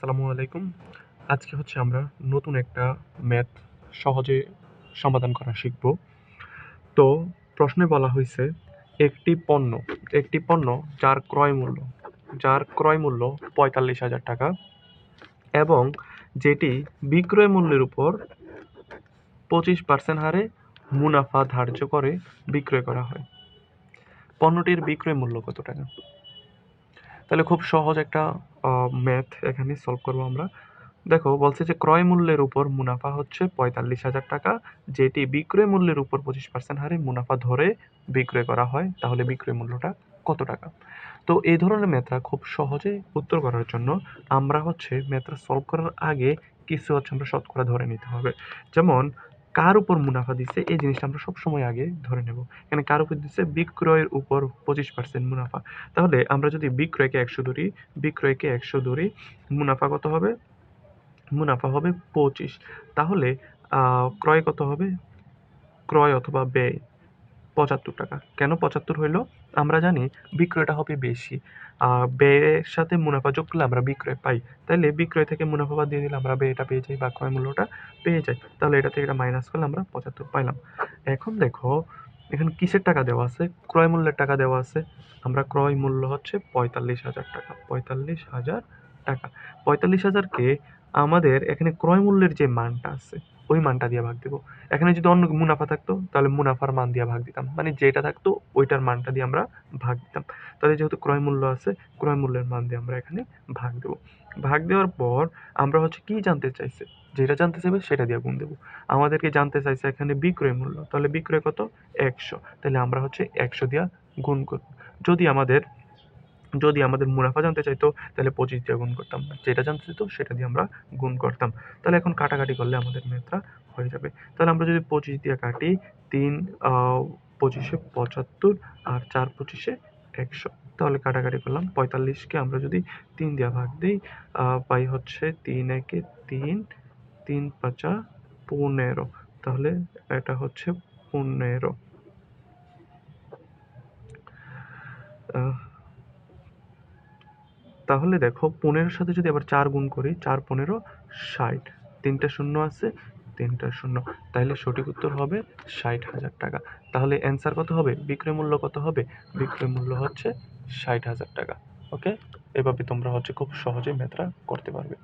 আসসালামু আলাইকুম। আজকে হচ্ছে আমরা নতুন একটা ম্যাথ সহজে সমাধান করা শিখব। তো প্রশ্নে বলা হয়েছে একটি পণ্য যার ক্রয় মূল্য ৪৫,০০০ টাকা এবং যেটি বিক্রয় মূল্যের উপর 25% হারে মুনাফা ধার্য করে বিক্রয় করা হয়। পণ্যটির বিক্রয় মূল্য কত টাকা? তাহলে খুব সহজ একটা ম্যাথ এখানে সলভ করবো আমরা। দেখো বলছে যে ক্রয় মূল্যের উপর মুনাফা হচ্ছে ৪৫,০০০ টাকা, যেটি বিক্রয় মূল্যের উপর 25% হারে মুনাফা ধরে বিক্রয় করা হয়। তাহলে বিক্রয় মূল্যটা কত টাকা? তো এই ধরনের ম্যাথরা খুব সহজে উত্তর করার জন্য আমরা হচ্ছে ম্যাথটা সলভ করার আগে কিছু হচ্ছে আমরা শতকরা ধরে নিতে হবে। যেমন কার উপর মুনাফা দিচ্ছে এই জিনিসটা আমরা সবসময় আগে ধরে নেব। এখানে কার উপর দিচ্ছে? বিক্রয়ের উপর 25% মুনাফা। তাহলে আমরা যদি বিক্রয়কে ১০০ ধরি, মুনাফা কত হবে? মুনাফা হবে 25। তাহলে ক্রয় কত হবে? ক্রয় অথবা ব্যয় ৭৫ টাকা। কেন ৭৫ হইলো? আমরা জানি বিক্রয়টা হবে বেশি। ব্যয়ের সাথে মুনাফা যোগ করলে আমরা বিক্রয় পাই। তাইলে বিক্রয় থেকে মুনাফা বাদ দিয়ে দিলে আমরা ব্যয়টা পেয়ে যাই বা ক্রয় মূল্যটা পেয়ে যাই। তাহলে এটা থেকে এটা মাইনাস করলে আমরা ৭৫ পাইলাম। এখন দেখো এখানে কিসের টাকা দেওয়া আছে? ক্রয় মূল্যের টাকা দেওয়া আছে। আমরা ক্রয় মূল্য হচ্ছে ৪৫,০০০ টাকা। ৪৫,০০০ টাকা। ৪৫,০০০ কে আমাদের এখানে ক্রয় মূল্যের যে মানটা আছে ওই মানটা দিয়ে ভাগ দেব। এখানে যদি অন্য মুনাফা থাকতো তাহলে মুনাফার মান দিয়ে ভাগ দিতাম। মানে যেটা থাকতো ওইটার মানটা দিয়ে আমরা ভাগ দিতাম। তাহলে যেহেতু ক্রয় মূল্য আছে, ক্রয় মূল্যের মান দিয়ে আমরা এখানে ভাগ দেব। ভাগ দেওয়ার পর আমরা হচ্ছে কি জানতে চাইছে? যেটা জানতে চাইবে সেটা দিয়ে গুণ দেব। আমাদেরকে জানতে চাইছে এখানে বিক্রয় মূল্য। তাহলে বিক্রয় কত? ১০০। তাহলে আমরা হচ্ছে ১০০ দিয়া গুণ করব। যদি আমাদের যদি আমাদের মুনাফা জানতে চাইতো তাহলে 25 দিয়ে গুণ করতাম। যেটা জানতে চাইতো সেটা দিয়ে আমরা গুণ করতাম। তাহলে এখন কাটাকাটি করলে আমাদের ম্যাথটা হয়ে যাবে। তাহলে আমরা যদি 25 দিয়ে কাটি, ৩ আ 25 এ ৭৫ আর ৪ 25 এ ১০০। তাহলে কাটাকাটি করলাম। ৪৫ কে আমরা যদি ৩ দিয়ে ভাগ দেই, পাই হচ্ছে ৩ একে ৩, ৩ পাঁচা ১৫। তাহলে এটা হচ্ছে ১৫। আহ তাহলে দেখো ১৫ সাথে যদি আবার ৪ গুণ করি, ৪ ১৫ ৬০। ৩ টা শূন্য আছে, ৩ টা শূন্য। তাহলে সঠিক উত্তর হবে ৬০,০০০ টাকা। তাহলে অ্যান্সার কত হবে? বিক্রয় মূল্য কত হবে? বিক্রয় মূল্য হচ্ছে ৬০,০০০ টাকা। ওকে? এভাবে তোমরা হচ্ছে খুব সহজেই ম্যাথটা করতে পারবে।